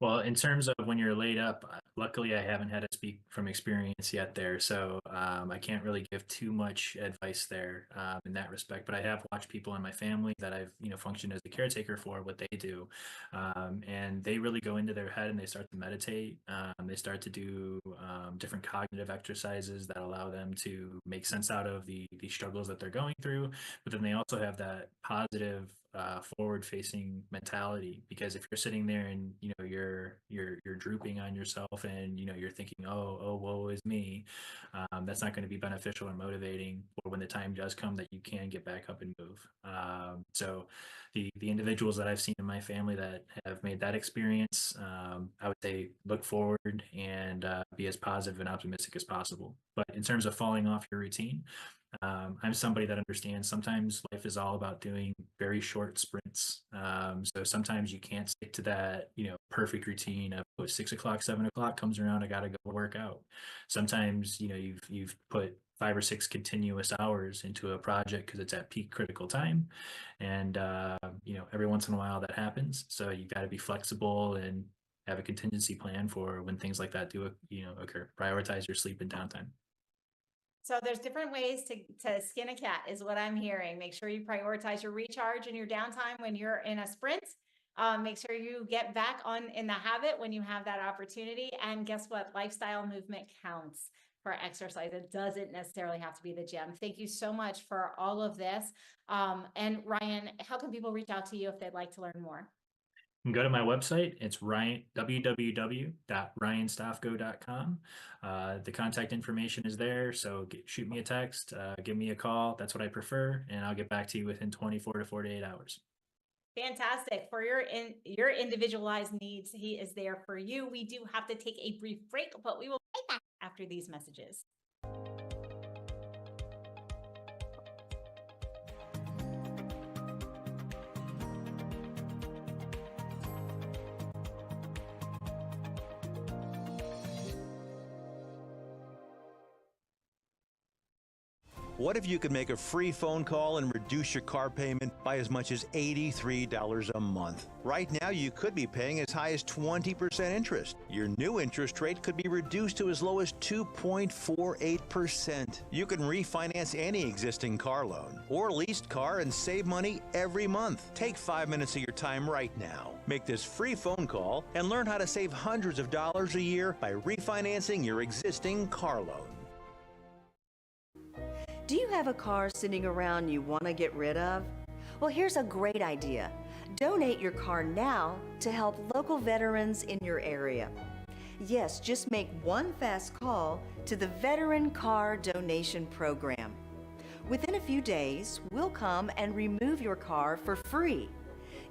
Well, in terms of when you're laid up, luckily I haven't had to speak from experience yet there, so I can't really give too much advice there in that respect. But I have watched people in my family that I've functioned as a caretaker for what they do, and they really go into their head and they start to meditate. They start to do different cognitive exercises that allow them to make sense out of the struggles that they're going through. But then they also have that positive forward-facing mentality, because if you're sitting there and you're drooping on yourself and you're thinking, oh woe is me, that's not going to be beneficial or motivating for when the time does come that you can get back up and move. So the individuals that I've seen in my family that have made that experience, I would say look forward and be as positive and optimistic as possible. But in terms of falling off your routine, I'm somebody that understands sometimes life is all about doing very short sprints. So sometimes you can't stick to that, perfect routine of 6 o'clock, 7 o'clock comes around, I got to go work out. Sometimes, you've put 5 or 6 continuous hours into a project because it's at peak critical time. And, every once in a while that happens. So you got to be flexible and have a contingency plan for when things like that do, occur. Prioritize your sleep and downtime. So there's different ways to skin a cat is what I'm hearing. Make sure you prioritize your recharge and your downtime when you're in a sprint. Make sure you get back in the habit when you have that opportunity. And guess what? Lifestyle movement counts for exercise. It doesn't necessarily have to be the gym. Thank you so much for all of this. And Ryan, how can people reach out to you if they'd like to learn more? You can go to my website. It's www.ryanstaffco.com. The contact information is there. So shoot me a text, give me a call. That's what I prefer. And I'll get back to you within 24 to 48 hours. Fantastic. For your individualized needs, he is there for you. We do have to take a brief break, but we will be back after these messages. What if you could make a free phone call and reduce your car payment by as much as $83 a month? Right now, you could be paying as high as 20% interest. Your new interest rate could be reduced to as low as 2.48%. You can refinance any existing car loan or leased car and save money every month. Take 5 minutes of your time right now. Make this free phone call and learn how to save hundreds of dollars a year by refinancing your existing car loan. Do you have a car sitting around you want to get rid of? Well, here's a great idea. Donate your car now to help local veterans in your area. Yes, just make one fast call to the Veteran Car Donation Program. Within a few days, we'll come and remove your car for free.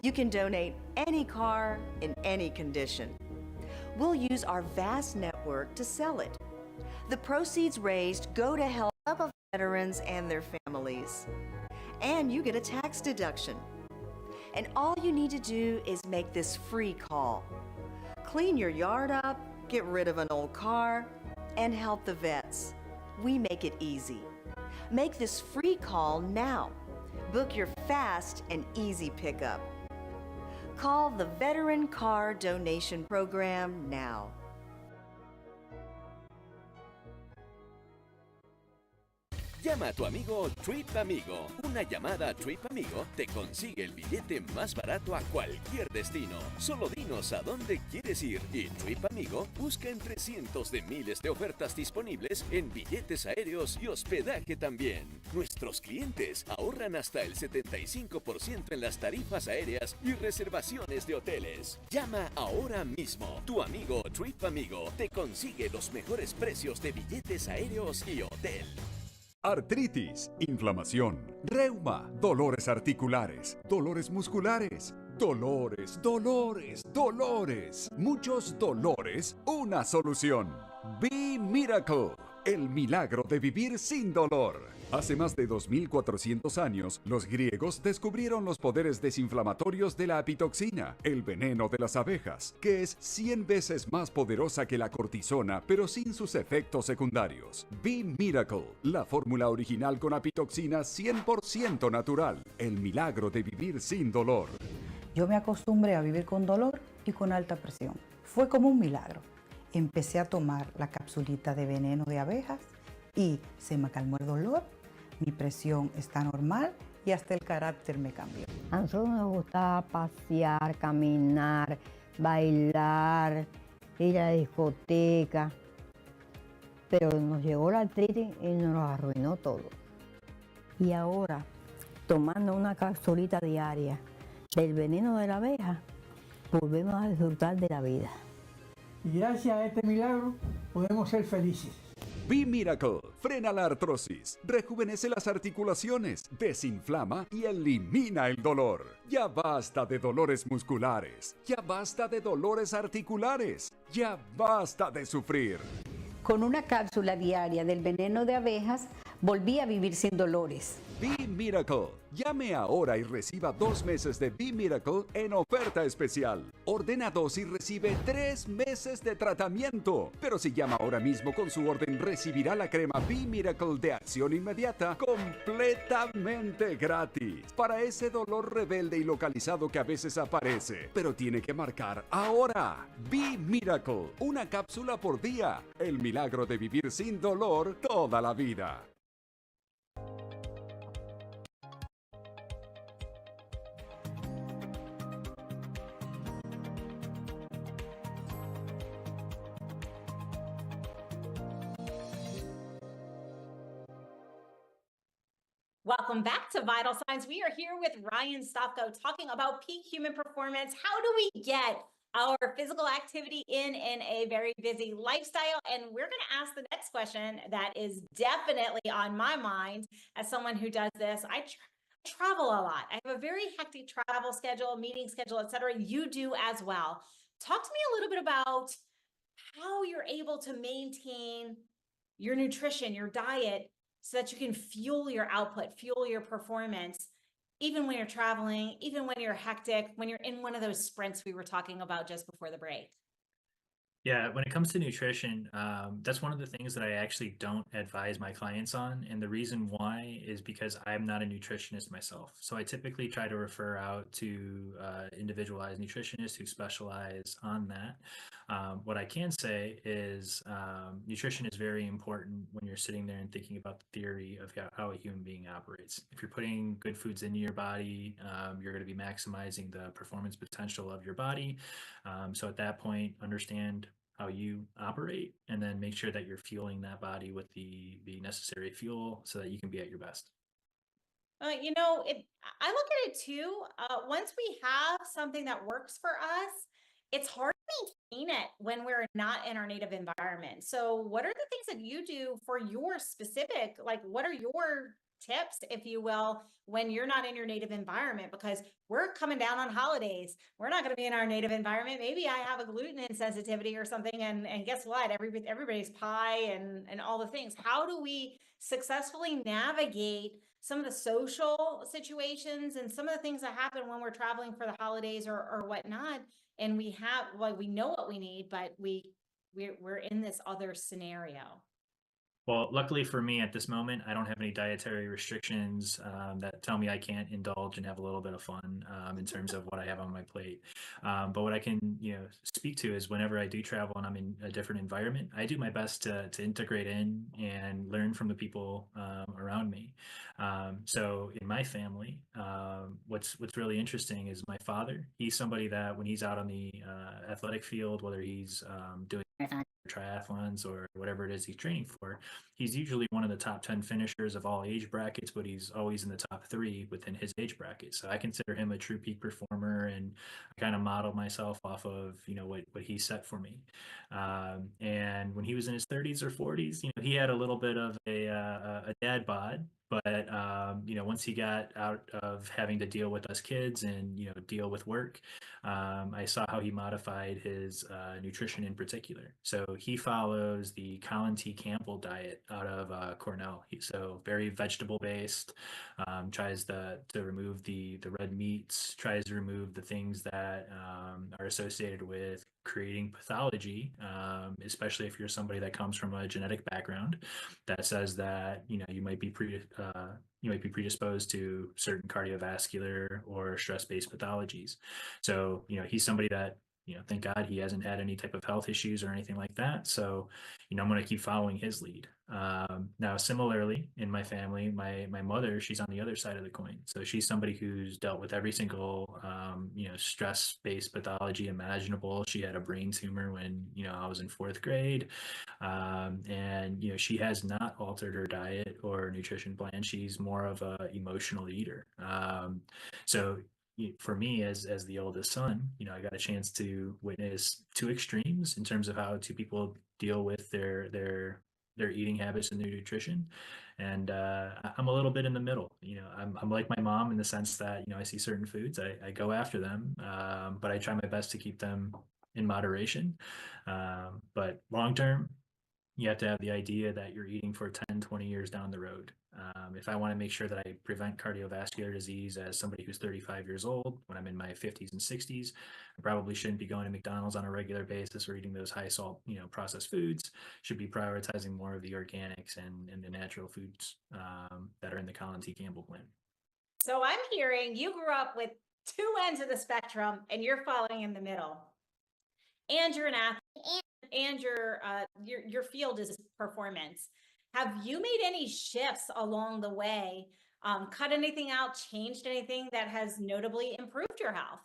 You can donate any car in any condition. We'll use our vast network to sell it. The proceeds raised go to help local veterans and their families. And you get a tax deduction. And all you need to do is make this free call. Clean your yard up, get rid of an old car, and help the vets. We make it easy. Make this free call now. Book your fast and easy pickup. Call the Veteran Car Donation Program now. Llama a tu amigo Trip Amigo. Una llamada a Trip Amigo te consigue el billete más barato a cualquier destino. Solo dinos a dónde quieres ir y Trip Amigo busca entre cientos de miles de ofertas disponibles en billetes aéreos y hospedaje también. Nuestros clientes ahorran hasta el 75% en las tarifas aéreas y reservaciones de hoteles. Llama ahora mismo. Tu amigo Trip Amigo te consigue los mejores precios de billetes aéreos y hotel. Artritis, inflamación, reuma, dolores articulares, dolores musculares, dolores, muchos dolores, una solución. Be Miracle. El milagro de vivir sin dolor. Hace más de 2400 años, los griegos descubrieron los poderes desinflamatorios de la apitoxina, el veneno de las abejas, que es 100 veces más poderosa que la cortisona, pero sin sus efectos secundarios. B-Miracle, la fórmula original con apitoxina 100% natural. El milagro de vivir sin dolor. Yo me acostumbré a vivir con dolor y con alta presión. Fue como un milagro. Empecé a tomar la capsulita de veneno de abejas y se me calmó el dolor, mi presión está normal y hasta el carácter me cambió. A nosotros nos gustaba pasear, caminar, bailar, ir a la discoteca, pero nos llegó la artritis y nos arruinó todo. Y ahora, tomando una capsulita diaria del veneno de la abeja, volvemos a disfrutar de la vida. Y gracias a este milagro podemos ser felices. B-Miracle frena la artrosis, rejuvenece las articulaciones, desinflama y elimina el dolor. Ya basta de dolores musculares, ya basta de dolores articulares, ya basta de sufrir. Con una cápsula diaria del veneno de abejas, volví a vivir sin dolores. B-Miracle. Llame ahora y reciba 2 meses de B-Miracle en oferta especial. Ordena 2 y recibe 3 meses de tratamiento. Pero si llama ahora mismo con su orden, recibirá la crema B-Miracle de acción inmediata completamente gratis. Para ese dolor rebelde y localizado que a veces aparece, pero tiene que marcar ahora. B-Miracle. Una cápsula por día. El milagro de vivir sin dolor toda la vida. Welcome back to Vital Signs. We are here with Ryan Stopko talking about peak human performance. How do we get our physical activity in a very busy lifestyle? And we're going to ask the next question that is definitely on my mind as someone who does this. I travel a lot. I have a very hectic travel schedule, meeting schedule, etc. You do as well. Talk to me a little bit about how you're able to maintain your nutrition, your diet, so that you can fuel your output, fuel your performance, even when you're traveling, even when you're hectic, when you're in one of those sprints we were talking about just before the break. Yeah, when it comes to nutrition, that's one of the things that I actually don't advise my clients on. And the reason why is because I'm not a nutritionist myself. So I typically try to refer out to individualized nutritionists who specialize on that. What I can say is nutrition is very important when you're sitting there and thinking about the theory of how a human being operates. If you're putting good foods into your body, you're going to be maximizing the performance potential of your body. So at that point, understand how you operate and then make sure that you're fueling that body with the necessary fuel so that you can be at your best. You know, I look at it too. Once we have something that works for us, it's hard to maintain it when we're not in our native environment. So what are the things that you do for your specific, like what are your tips, if you will, when you're not in your native environment? Because we're coming down on holidays. We're not going to be in our native environment. Maybe I have a gluten insensitivity or something. And guess what? Everybody's pie and all the things. How do we successfully navigate some of the social situations and some of the things that happen when we're traveling for the holidays or whatnot? And we know what we need, but we're in this other scenario. Well, luckily for me at this moment, I don't have any dietary restrictions that tell me I can't indulge and have a little bit of fun in terms of what I have on my plate. But what I can, speak to is whenever I do travel and I'm in a different environment, I do my best to integrate in and learn from the people around me. So in my family, what's really interesting is my father. He's somebody that when he's out on the athletic field, whether he's doing triathlons or whatever it is he's training for, he's usually one of the top 10 finishers of all age brackets, but he's always in the top 3 within his age bracket. So I consider him a true peak performer, and I kind of model myself off of what he set for me. And when he was in his 30s or 40s, he had a little bit of a dad bod. But once he got out of having to deal with us kids and deal with work, I saw how he modified his nutrition in particular. So he follows the Colin T. Campbell diet out of Cornell. So very vegetable based, tries to remove the red meats, tries to remove the things that are associated with creating pathology, especially if you're somebody that comes from a genetic background that says that, you know, you might be predisposed to certain cardiovascular or stress-based pathologies. So, you know, he's somebody that, you know, thank God he hasn't had any type of health issues or anything like that. So, you know, I'm going to keep following his lead. Now, similarly, in my family, my mother, she's on the other side of the coin. So she's somebody who's dealt with every single, you know, stress-based pathology imaginable. She had a brain tumor when, you know, I was in 4th grade. And, you know, she has not altered her diet or nutrition plan. She's more of a emotional eater. So for me, as the oldest son, you know, I got a chance to witness two extremes in terms of how two people deal with their eating habits and their nutrition. And I'm a little bit in the middle. You know, I'm like my mom in the sense that, you know, I see certain foods, I go after them, but I try my best to keep them in moderation. But long term, you have to have the idea that you're eating for 10, 20 years down the road. If I want to make sure that I prevent cardiovascular disease as somebody who's 35 years old, when I'm in my 50s and 60s, I probably shouldn't be going to McDonald's on a regular basis or eating those high salt, you know, processed foods. Should be prioritizing more of the organics and the natural foods that are in the Colin T. Campbell plan. So I'm hearing you grew up with two ends of the spectrum and you're falling in the middle. And you're an athlete and your field is performance. Have you made any shifts along the way, cut anything out, changed anything that has notably improved your health?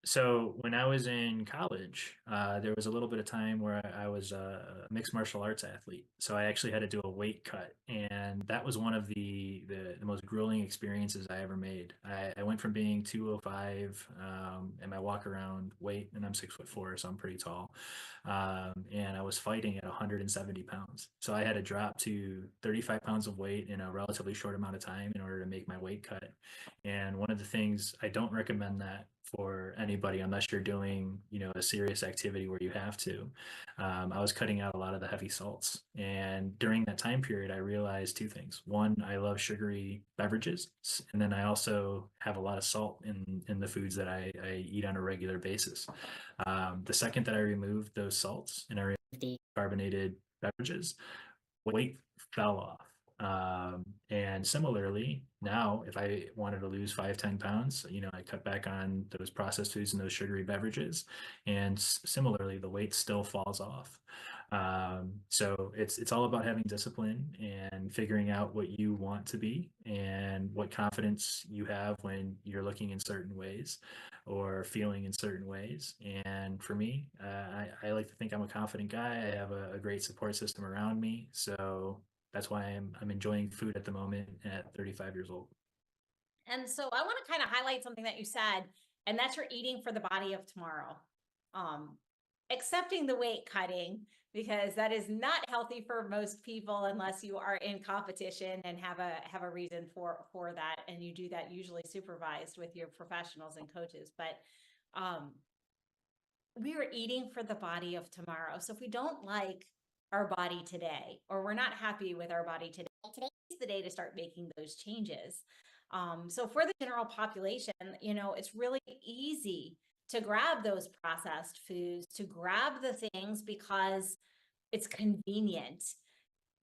So when I was in college, there was a little bit of time where I was a mixed martial arts athlete. So I actually had to do a weight cut, and that was one of the most grueling experiences I ever made. I went from being 205 and my walk around weight, and I'm 6'4", so I'm pretty tall. And I was fighting at 170 pounds. So I had to drop to 35 pounds of weight in a relatively short amount of time in order to make my weight cut. And one of the things, I don't recommend that for anybody unless you're doing, you know, a serious activity where you have to. I was cutting out a lot of the heavy salts, and during that time period I realized two things. One, I love sugary beverages, and then I also have a lot of salt in the foods that I eat on a regular basis. The second that I removed those salts and I removed the carbonated beverages, weight fell off. And similarly, now if I wanted to lose 5-10 pounds, you know, I cut back on those processed foods and those sugary beverages, and similarly the weight still falls off. So it's all about having discipline and figuring out what you want to be and what confidence you have when you're looking in certain ways or feeling in certain ways. And for me, I like to think I'm a confident guy. I have a great support system around me, so that's why I'm enjoying food at the moment at 35 years old. And so I want to kind of highlight something that you said, and that's your eating for the body of tomorrow. Accepting the weight cutting, because that is not healthy for most people unless you are in competition and have a reason for that, and you do that usually supervised with your professionals and coaches. But we are eating for the body of tomorrow. So if we don't like our body today, or we're not happy with our body today, today's the day to start making those changes. So for the general population, you know, it's really easy to grab those processed foods, to grab the things because it's convenient.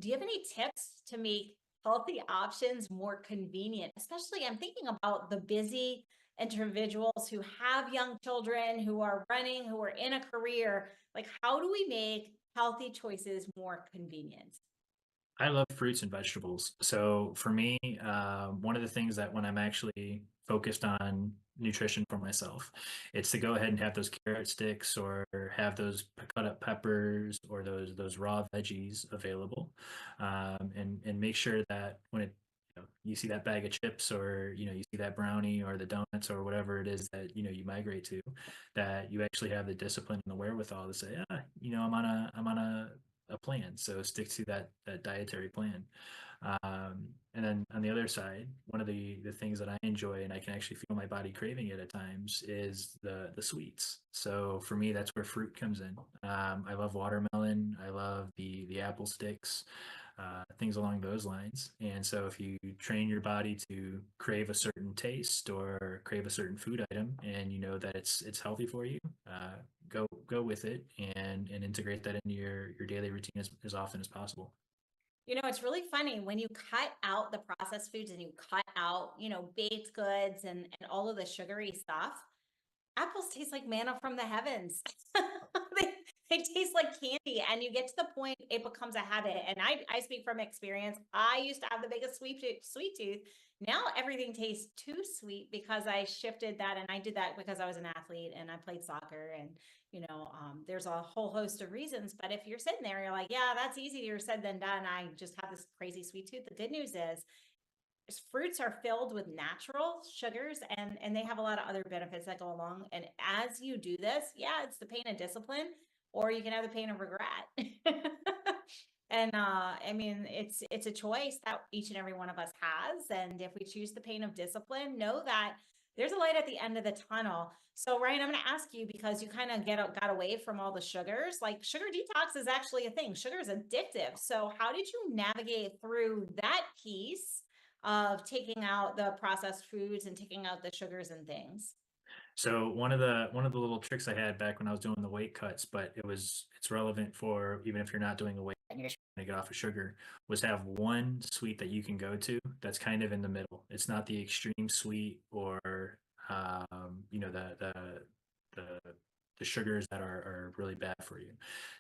Do you have any tips to make healthy options more convenient? Especially, I'm thinking about the busy individuals who have young children, who are running, who are in a career. Like, how do we make healthy choices more convenient? I love fruits and vegetables. So for me, one of the things that when I'm actually focused on nutrition for myself, it's to go ahead and have those carrot sticks or have those cut up peppers or those raw veggies available, and make sure that when you see that bag of chips, or you see that brownie or the donuts or whatever it is that you migrate to, that you actually have the discipline and the wherewithal to say, I'm on a a plan. So stick to that dietary plan. And then on the other side, one of the things that I enjoy, and I can actually feel my body craving it at times, is the sweets. So for me, that's where fruit comes in. I love watermelon. I love the apple sticks, things along those lines. And so if you train your body to crave a certain taste or crave a certain food item, and you know that it's healthy for you, go with it and integrate that into your daily routine as often as possible. You know, it's really funny when you cut out the processed foods and you cut out, baked goods and all of the sugary stuff. Apples taste like manna from the heavens. They taste like candy, and you get to the point it becomes a habit. And I speak from experience. I used to have the biggest sweet tooth. Now everything tastes too sweet because I shifted that, and I did that because I was an athlete and I played soccer, and there's a whole host of reasons. But if you're sitting there, you're like, yeah, that's easier said than done. I just have this crazy sweet tooth. The good news is fruits are filled with natural sugars, and they have a lot of other benefits that go along. And as you do this, yeah, it's the pain of discipline, or you can have the pain of regret. And I mean, it's a choice that each and every one of us has. And if we choose the pain of discipline, know that there's a light at the end of the tunnel. So Ryan, I'm going to ask you, because you kind of got away from all the sugars. Like, sugar detox is actually a thing. Sugar is addictive. So how did you navigate through that piece of taking out the processed foods and taking out the sugars and things? So one of the little tricks I had back when I was doing the weight cuts, but it's relevant for even if you're not doing the weight and you're just trying to get off of sugar, was have one sweet that you can go to that's kind of in the middle. It's not the extreme sweet or the sugars that are really bad for you.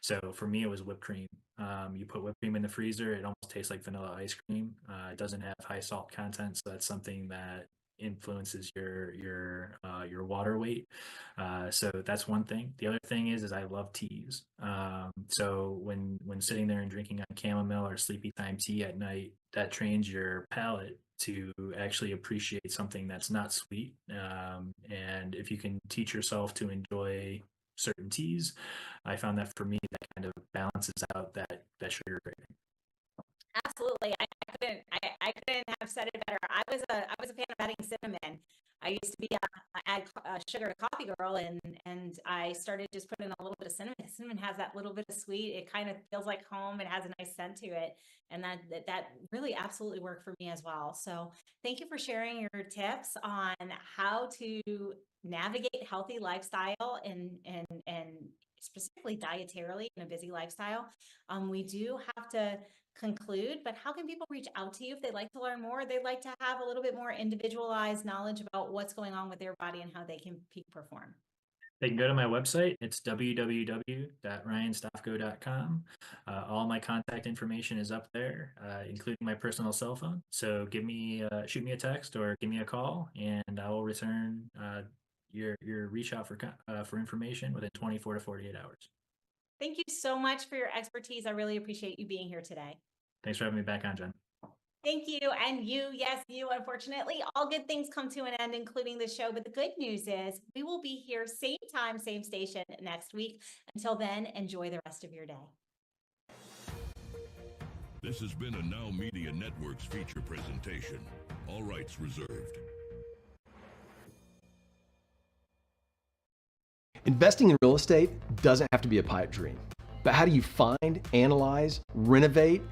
So for me, it was whipped cream. You put whipped cream in the freezer, it almost tastes like vanilla ice cream. It doesn't have high salt content, so that's something that influences your water weight. So that's one thing. The other thing is I love teas. So when sitting there and drinking on chamomile or sleepy time tea at night, that trains your palate to actually appreciate something that's not sweet. And if you can teach yourself to enjoy certain teas, I found that for me, that kind of balances out that sugar craving. Absolutely. I couldn't have said it better. I was a fan of adding cinnamon. I used to be a sugar to coffee girl, and I started just putting a little bit of cinnamon. Cinnamon has that little bit of sweet. It kind of feels like home. It has a nice scent to it, and that really absolutely worked for me as well. So thank you for sharing your tips on how to navigate healthy lifestyle and specifically dietarily in a busy lifestyle. We do have to conclude, but how can people reach out to you if they'd like to learn more? They'd like to have a little bit more individualized knowledge about what's going on with their body and how they can peak perform. They can go to my website. It's www.ryanstofko.com. All my contact information is up there, including my personal cell phone. So shoot me a text or give me a call, and I will return your reach out for information within 24 to 48 hours. Thank you so much for your expertise. I really appreciate you being here today. Thanks for having me back on, Jen. Thank you. And you, yes, you, unfortunately, all good things come to an end, including the show. But the good news is we will be here same time, same station next week. Until then, enjoy the rest of your day. This has been a Now Media Networks feature presentation. All rights reserved. Investing in real estate doesn't have to be a pipe dream. But how do you find, analyze, renovate,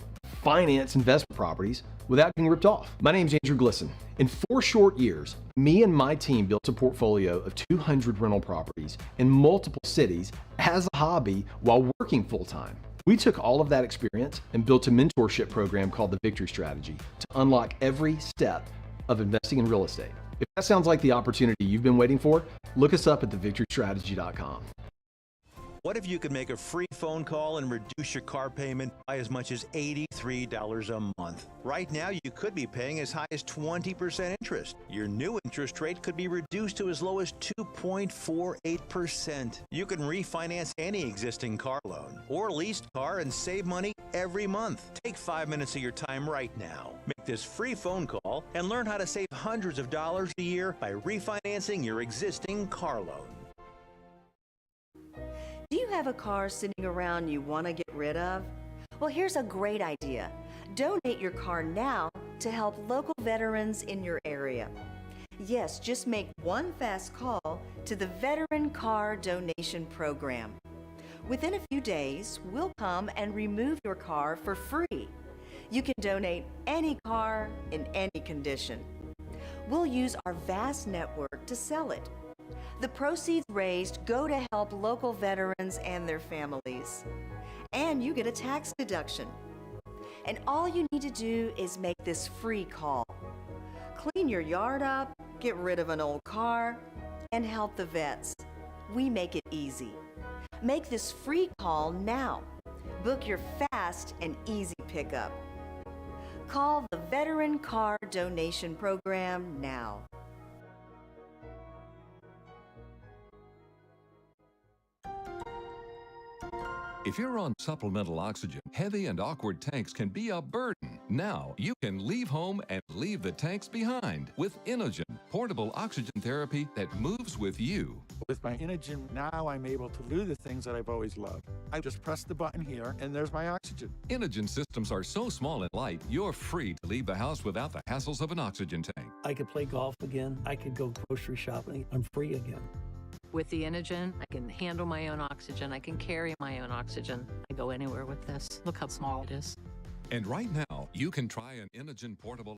finance investment properties without getting ripped off? My name's Andrew Glisson. In 4 short years, me and my team built a portfolio of 200 rental properties in multiple cities as a hobby while working full-time. We took all of that experience and built a mentorship program called the Victory Strategy to unlock every step of investing in real estate. If that sounds like the opportunity you've been waiting for, look us up at thevictorystrategy.com. What if you could make a free phone call and reduce your car payment by as much as $83 a month? Right now, you could be paying as high as 20% interest. Your new interest rate could be reduced to as low as 2.48%. You can refinance any existing car loan or leased car and save money every month. Take 5 minutes of your time right now. Make this free phone call and learn how to save hundreds of dollars a year by refinancing your existing car loan. Do you have a car sitting around you want to get rid of? Well, here's a great idea. Donate your car now to help local veterans in your area. Yes, just make one fast call to the Veteran Car Donation Program. Within a few days, we'll come and remove your car for free. You can donate any car in any condition. We'll use our vast network to sell it. The proceeds raised go to help local veterans and their families. And you get a tax deduction. And all you need to do is make this free call. Clean your yard up, get rid of an old car, and help the vets. We make it easy. Make this free call now. Book your fast and easy pickup. Call the Veteran Car Donation Program now. If you're on supplemental oxygen, heavy and awkward tanks can be a burden. Now you can leave home and leave the tanks behind with Inogen, portable oxygen therapy that moves with you. With my Inogen, now I'm able to do the things that I've always loved. I just press the button here and there's my oxygen. Inogen systems are so small and light, you're free to leave the house without the hassles of an oxygen tank. I could play golf again. I could go grocery shopping. I'm free again. With the Inogen, I can handle my own oxygen. I can carry my own oxygen. I go anywhere with this. Look how small it is. And right now, you can try an Inogen portable